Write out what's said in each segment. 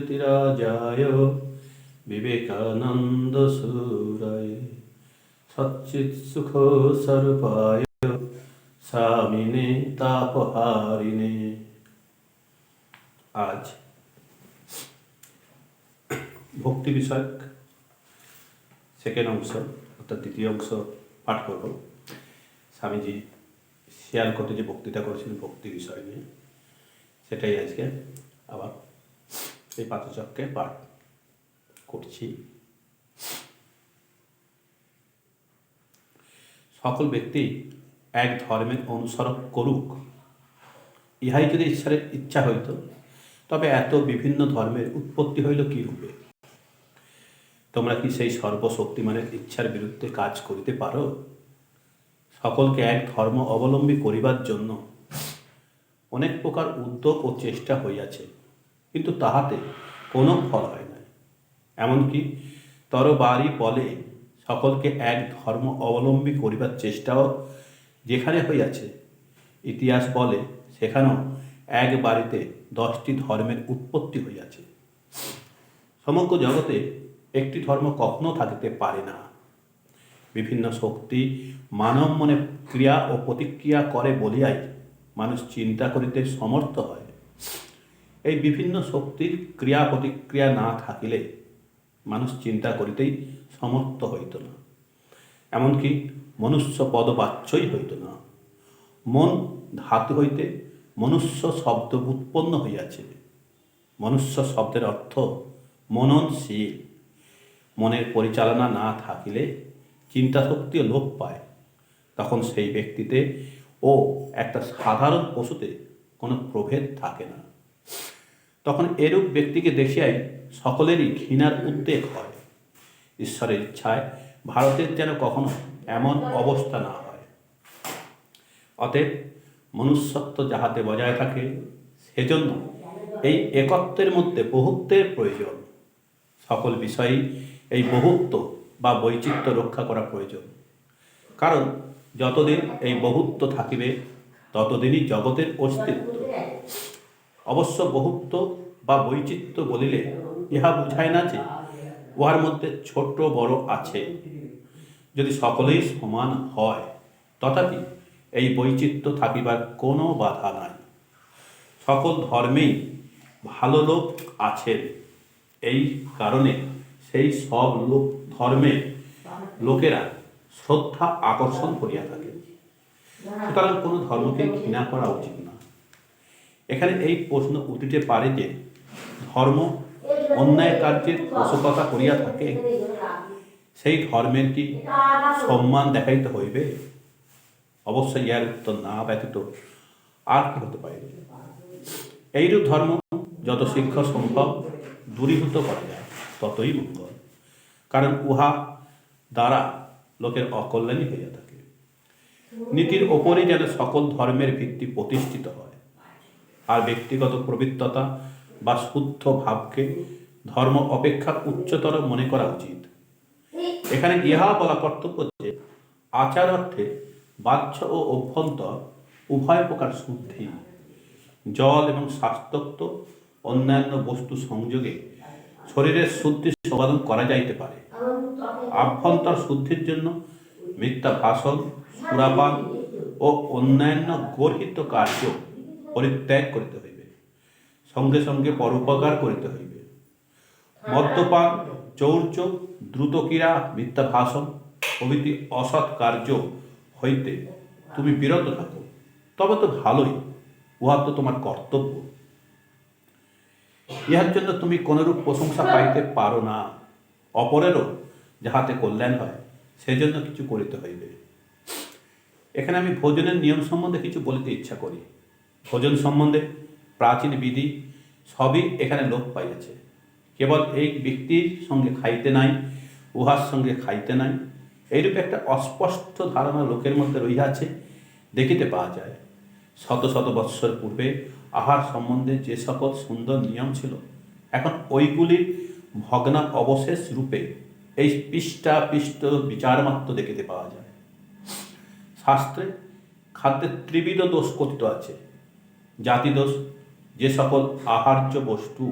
জ্যোতিরাজায় বিবেকানন্দ সুরায় সচ্চিৎ সুখ স্বরূপায় স্বামিনে তাপহারিণে। আজ ভক্তি বিষয়ক সেকেন্ড অংশ অর্থাৎ দ্বিতীয় অংশ পাঠ করব। স্বামীজি শিয়ালকোটে যে বক্তৃতা করেছিলেন ভক্তি বিষয় নিয়ে, সেটাই আজকে আবার এই পাঠচক্রে পাঠ করছি। সকল ব্যক্তি এক ধর্মের অনুসরণ করুক, ইহাই যদি ঈশ্বরের ইচ্ছা হইত, তবে এত বিভিন্ন ধর্মের উৎপত্তি হইল কি রূপে? তোমরা কি সেই সর্বশক্তিমানের ইচ্ছার বিরুদ্ধে কাজ করিতে পারো? সকলকে এক ধর্ম অবলম্বী করিবার জন্য অনেক প্রকার উদ্যোগ ও চেষ্টা হইয়াছে, কিন্তু তাহাতে কোনো ফল হয় নাই। এমনকি তরবারি বলে সকলকে এক ধর্ম অবলম্বী করিবার চেষ্টাও যেখানে হইয়াছে, ইতিহাস বলে সেখানেও এক বাড়িতে 10টি ধর্মের উৎপত্তি হইয়াছে। সমগ্র জগতে একটি ধর্ম কখনো থাকিতে পারে না। বিভিন্ন শক্তি মানব মনে ক্রিয়া ও প্রতিক্রিয়া করে বলিয়াই মানুষ চিন্তা করিতে সমর্থ হয়। এই বিভিন্ন শক্তির ক্রিয়া প্রতিক্রিয়া না থাকিলে মানুষ চিন্তা করিতেই সমর্থ হইত না, এমনকি মনুষ্য পদবাচ্যই হইত না। মন ধাতু হইতে মনুষ্য শব্দ উৎপন্ন হইয়াছে। মনুষ্য শব্দের অর্থ মননশীল। মনের পরিচালনা না থাকিলে চিন্তাশক্তিও লোপ পায়। তখন সেই ব্যক্তিতে ও একটা সাধারণ পশুতে কোনো প্রভেদ থাকে না। তখন এরূপ ব্যক্তিকে দেখিয়াই সকলেরই ঘৃণার উদ্বেগ হয়। ঈশ্বরের ইচ্ছায় ভারতের যেন কখনো এমন অবস্থা না হয়। অতএব মনুষ্যত্ব যাহাতে বজায় থাকে, সেজন্য এই একত্বের মধ্যে বহুত্বের প্রয়োজন। সকল বিষয়েই এই বহুত্ব বা বৈচিত্র্য রক্ষা করা প্রয়োজন। কারণ যতদিন এই বহুত্ব থাকিবে, ততদিনই জগতের অস্তিত্ব। অবশ্য বহুত্ব বা বৈচিত্র্য বলিলে ইহা বুঝায় না যে উহার মধ্যে ছোট বড় আছে। যদি সকলেই সমান হয়, তথাপি এই বৈচিত্র্য থাকিবার কোনো বাধা নাই। সকল ধর্মেই ভালো লোক আছেন, এই কারণে সেই সব ধর্মের লোকেরা শ্রদ্ধা আকর্ষণ করিয়া থাকে। সুতরাং কোনো ধর্মকে ঘৃণা করা উচিত না। এখানে এই প্রশ্ন উঠিতে পারে যে, ধর্ম অন্যায় কার্যের পোষকতা করিয়া থাকে, সেই ধর্মের কি সম্মান দেখাইতে হইবে? অবশ্যই ইহার উত্তর না ব্যতীত আর কি হতে পারে? এইরূপ ধর্ম যত শীঘ্র সম্ভব দূরীভূত করা যায়, ততই মঙ্গল। কারণ উহা দ্বারা লোকের অকল্যাণই হইয়া থাকে। নীতির ওপরই যেন সকল ধর্মের ভিত্তি প্রতিষ্ঠিত হয়। আর ব্যক্তিগত পবিত্রতা বা শুদ্ধ ভাবকে ধর্ম অপেক্ষা উচ্চতর মনে করা উচিত। এখানে ইহা বলা কর্তব্য যে, আচার অর্থে বাহ্য ও অভ্যন্তর উভয় প্রকার শুদ্ধি। জল এবং স্বাস্থ্যোক্ত অন্যান্য বস্তু সংযোগে শরীরের শুদ্ধি সম্পাদন করা যাইতে পারে। আভ্যন্তর শুদ্ধির জন্য মিথ্যা ভাষণ, সুরাপান ও অন্যান্য গর্হিত কার্য পরিত্যাগ করিতে হইবে। সঙ্গে সঙ্গে পরোপকার করিতে হইবে। মদ্যপান, চৌর্য, দ্রুতক্রীড়া, মিথ্যা ভাষণ প্রভৃতি অসৎ কার্য হইতে তুমি বিরত থাকো, তবে তো ভালোই, উহা তো তোমার কর্তব্য। ইহার জন্য তুমি কোনরূপ প্রশংসা পাইতে পারো না। অপরেরও যাহাতে কল্যাণ হয়, সেজন্য কিছু করিতে হইবে। এখানে আমি ভোজনের নিয়ম সম্বন্ধে কিছু বলিতে ইচ্ছা করি। ভোজন সম্বন্ধে প্রাচীন বিধি সবই এখানে লোপ পাইয়াছে। কেবল এই ব্যক্তির সঙ্গে খাইতে নাই, উহার সঙ্গে খাইতে নাই, এইরূপ একটা অস্পষ্ট ধারণা লোকের মধ্যে রহিয়াছে, দেখিতে পাওয়া যায়। শত শত বৎসর পূর্বে আহার সম্বন্ধে যে সকল সুন্দর নিয়ম ছিল, এখন ওইগুলির ভগ্না অবশেষ রূপে এই পৃষ্ঠা বিচার মাত্র দেখিতে পাওয়া যায়। শাস্ত্রে খাদ্যের ত্রিবিধ দোষ কথিত আছে। জাতি দোষ, যে সকল আহার্য বস্তু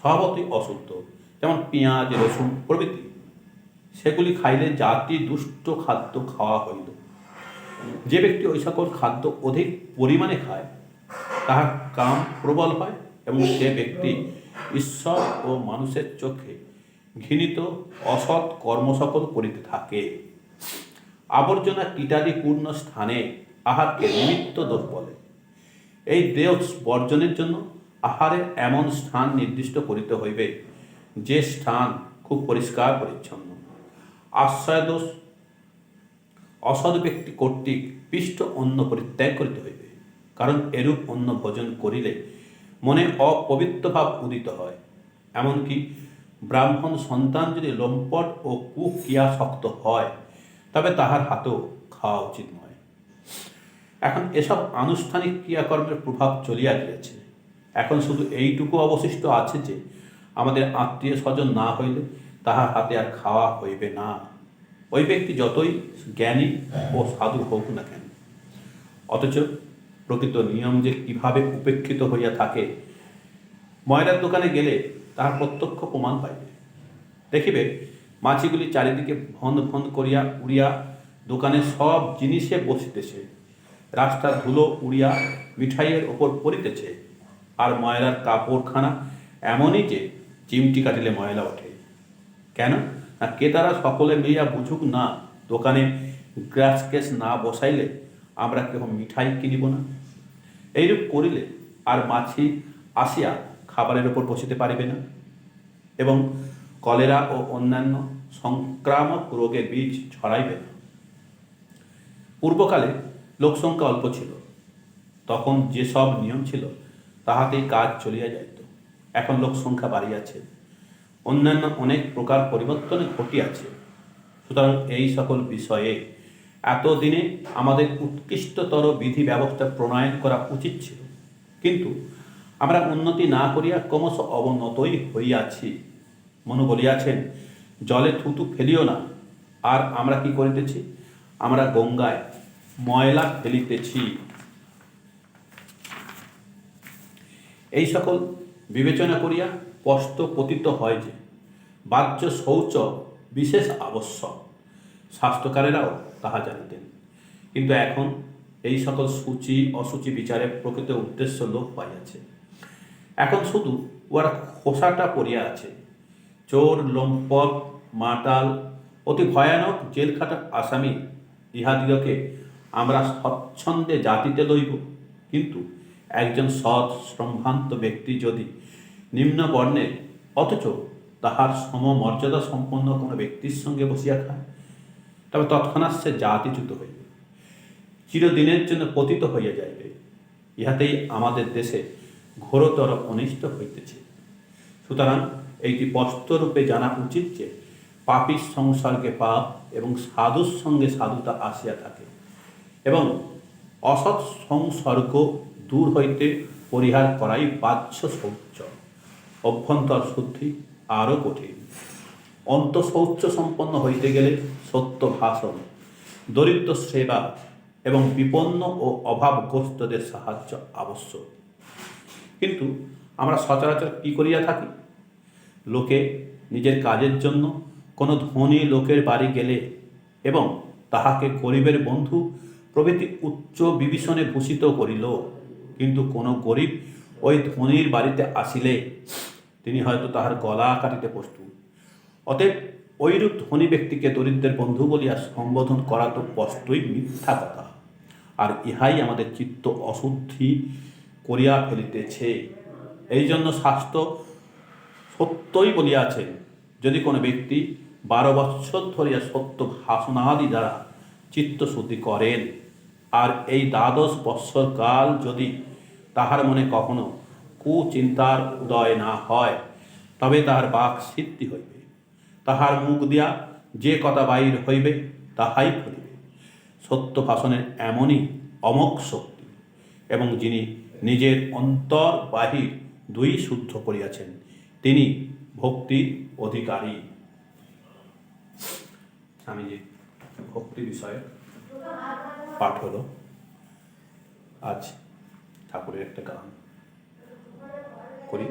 স্বভাবতই অশুদ্ধ, যেমন পেঁয়াজ, রসুন প্রভৃতি, সেগুলি খাইলে জাতি দুষ্ট খাদ্য খাওয়া হইল। যে ব্যক্তি ওই সকল খাদ্য অধিক পরিমাণে খায় তাহার কাম প্রবল হয় এবং সে ব্যক্তি ঈশ্বর ও মানুষের চোখে ঘৃণিত অসৎ কর্ম সকল করিতে থাকে। আবর্জনা কীটাদিপূর্ণ স্থানে আহারকে নিমিত্ত দোষ বলে। এই দোষ বর্জনের জন্য আহারের এমন স্থান নির্দিষ্ট করিতে হইবে যে স্থান খুব পরিষ্কার পরিচ্ছন্ন। আশ্রয় দোষ অসৎ ব্যক্তি কর্তৃক পিষ্ট অন্ন পরিত্যাগ করিতে হইবে, কারণ এরূপ অন্ন ভোজন করিলে মনে অপবিত্র ভাব উদিত হয়। এমনকি ব্রাহ্মণ সন্তান যদি লম্পট ও কুক্রিয়াসক্ত হয় তবে তাহার হাতেও খাওয়া উচিত নয়। এখন এসব আনুষ্ঠানিক ক্রিয়াকর্মের প্রভাব চলিয়া গিয়েছে। এখন শুধু এইটুকু অবশিষ্ট আছে যে আমাদের আত্মীয় স্বজন না হইলে তাহার হাতে আর খাওয়া হইবে না, ওই ব্যক্তি যতই জ্ঞানী ও সাধু হোক না কেন। অথচ প্রকৃত নিয়ম যে কিভাবে উপেক্ষিত হইয়া থাকে ময়লার দোকানে গেলে তাহার প্রত্যক্ষ প্রমাণ পাইবে। দেখিবে মাছিগুলি চারিদিকে ভন ভন করিয়া উড়িয়া দোকানের সব জিনিসে বসিতেছে, রাস্তার ধুলো উড়িয়া মিঠাইয়ের ওপর পড়িতেছে, আর ময়লার কাপড়খানা এমনই যে চিমটি কাটিলে ময়লা ওঠে। কেন না ক্রেতারা সকলে মিলিয়া বুঝুক না দোকানে গ্রাস কেস না বসাইলে আমরা কেহ মিঠাই কিনিব না। এইরূপ করিলে আর মাছি আসিয়া খাবারের ওপর বসিতে পারিবে না এবং কলেরা ও অন্যান্য সংক্রামক রোগের বীজ ছড়াইবে না। পূর্বকালে লোকসংখ্যা অল্প ছিল, তখন যেসব নিয়ম ছিল তাহাতেই কাজ চলিয়া যাইত। এখন লোকসংখ্যা বাড়িয়াছে, অন্যান্য অনেক প্রকার পরিবর্তন ঘটিয়াছে। সুতরাং এই সকল বিষয়ে এতদিনে আমাদের উৎকৃষ্টতর বিধি ব্যবস্থা প্রণয়ন করা উচিত ছিল, কিন্তু আমরা উন্নতি না করিয়া ক্রমশ অবনতই হইয়াছি। মনু বলিয়াছেন, জলে থুতু ফেলিও না, আর আমরা কি করিতেছি? আমরা গঙ্গায় ময়লা ফেলিতেছি। এই সকল বিবেচনা করিয়া স্পষ্ট প্রতীত হয় যে বাহ্য শৌচ বিশেষ আবশ্যক। শাস্ত্রকারেরাও তাহা জানিতেন, কিন্তু এখন এই সকল সূচি অসুচি বিচারে প্রকৃত উদ্দেশ্য লোপ পাইয়াছে। এখন শুধু ওরা খোসাটা পড়িয়া আছে। চোর, লম্পট, মাতাল, অতি ভয়ানক জেলখাটা আসামি ইহাদিগকে আমরা স্বচ্ছন্দে জাতিতে লইব, কিন্তু একজন সৎ সম্ভ্রান্ত ব্যক্তি যদি নিম্ন বর্ণের অথচ তাহার সমমর্যাদা সম্পন্ন কোনো ব্যক্তির সঙ্গে বসিয়া খায় তবে তৎক্ষণাৎ সে জাতিচ্যুত হইবে, চিরদিনের জন্য পতিত হইয়া যাইবে। ইহাতেই আমাদের দেশে ঘোরতর অনিষ্ট হইতেছে। সুতরাং এইটি স্পষ্টরূপে জানা উচিত যে পাপীর সংসর্গে পাপ এবং সাধুর সঙ্গে সাধুতা আসিয়া থাকে, এবং অসৎ সংসর্গ দূর হইতে পরিহার করাই বাহ্য শৌচ। অভ্যন্তর শুদ্ধি আরও কঠিন। অন্তঃশৌচ সম্পন্ন হইতে গেলে সত্য ভাষণ, দরিদ্র সেবা এবং বিপন্ন ও অভাবগ্রস্তদের সাহায্য আবশ্যক। কিন্তু আমরা সচরাচর কী করিয়া থাকি? লোকে নিজের কাজের জন্য কোনো ধনী লোকের বাড়ি গেলে এবং তাহাকে গরিবের বন্ধু প্রভৃতি উচ্চ বিভীষণে ভূষিত করিল, কিন্তু কোনো গরিব ওই ধনীর বাড়িতে আসিলে তিনি হয়তো তাহার গলা কাটিতে প্রস্তুত। অতএব ঐরূপ ধনী ব্যক্তিকে দরিদ্রের বন্ধু বলিয়া সম্বোধন করা তো স্পষ্টই মিথ্যা কথা, আর ইহাই আমাদের চিত্ত অশুদ্ধি করিয়া ফেলিতেছে। এই জন্য শাস্ত্র সত্যই বলিয়াছেন, যদি কোনো ব্যক্তি 12 বৎসর ধরিয়া সত্য ভাষণাদি দ্বারা চিত্তশুদ্ধি করেন, আর এই 12 বৎসর কাল যদি তাহার মনে কখনো কুচিন্তার উদয় না হয় তবে তাহার বাক সিদ্ধি হইবে। তাহার মুখ দিয়া যে কথা বাহির হইবে তাহাই ফলিবে। সত্য ভাষণের এমনই অমোঘ শক্তি, এবং যিনি নিজের অন্তর বাহির দুই শুদ্ধ করিয়াছেন তিনি ভক্তির অধিকারী। আমি যে ভক্তি বিষয়ে পাঠ হলো, আজ ঠাকুরের একটা গান করি।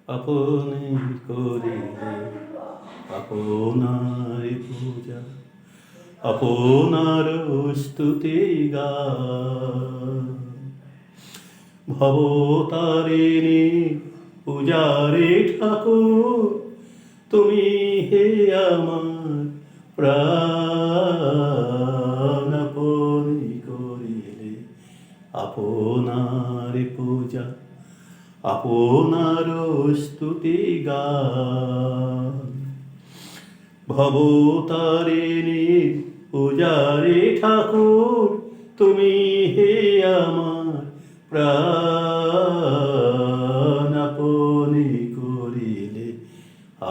আপনি করিলে আপনার পূজা, আপনার স্তুতি গান। ভবতারিণী পূজারে ঠাকুর, তুমি হে আমার প্রাণ। আপনি করিলে আপনার পূজা, আপনার স্তুতি গান। ভবতারিণী পূজারে ঠাকুর, তুমি হে আমার প্রাণ। আপনি করিলে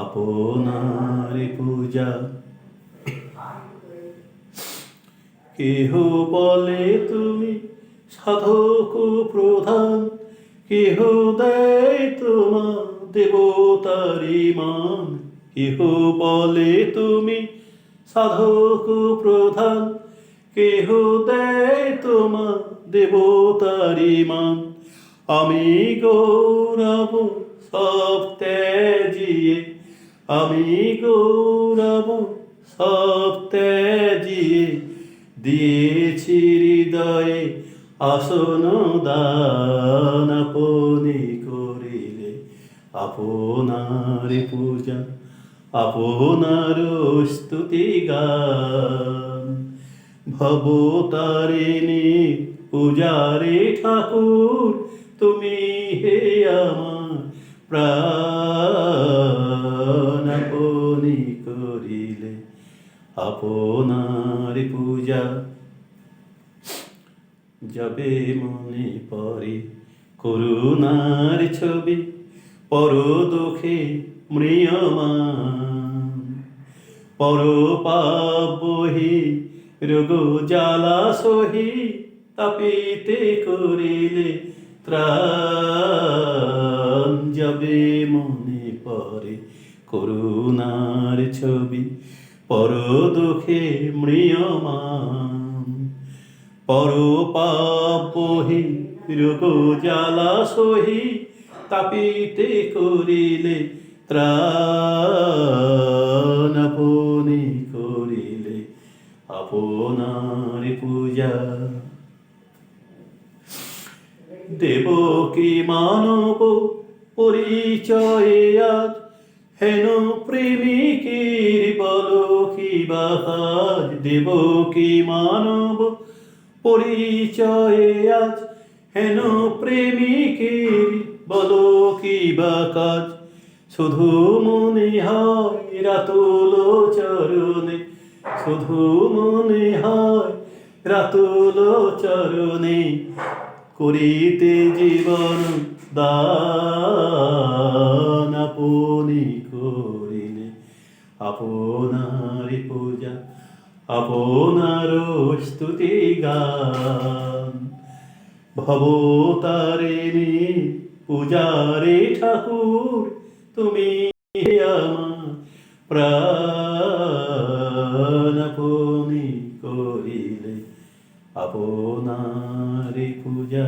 আপনার পূজা। কেহ বলে তুমি সাধক প্রধান, কেহ দেয় তোমা দেবতারি মান। কেহ বলে তুমি সাধক প্রধান, কেহ দেয় তোমা দেবতারি মান। আমি গৌরব সব ত্যাজিয়ে, আমি গৌরব সব ত্যাজিয়ে, দিয়েছি হৃদয়ে আসন দান। আপনি করিলে আপনার পূজা, আপনার স্তুতি গান। ভবতারিণী পূজারে ঠাকুর, তুমি হে আমার প্রাণ। আপনি করিলে আপনার পূজা। যাবে মনে পড়ে করুণার ছবি, পর দুঃখে ম্রিয়মান। পর পাপ বহি রোগ জ্বালা সহি, তাপিতে করিলে ত্রাণ। যাবে মনে পড়ে করুণার ছবি, পর দুঃখে ম্রিয়মান। পর পাপ বহি রোগ জ্বালা সহি, তাপিতে করিলে ত্রাণ। আপনি করিলে আপনার পূজা। দেবকী মানব পরিচয়ে আজ, হেন প্রেমিকের বলো কি বা কাজ। দেবকী মানব পরিচয়ে আজ, হেন প্রেমিকের বলো কি বা কাজ। শুধু মনে হয় রাতুল চরণে, শুধু মনে হয় রাতুল চরণে, করিতে জীবন দান। আপনি করিলে আপনার পূজা, আপনার স্তুতি গান। ভবতারিণী পূজারে ঠাকুর, তুমি আমার প্রাণ। আপনি করিলে আপনার পূজা।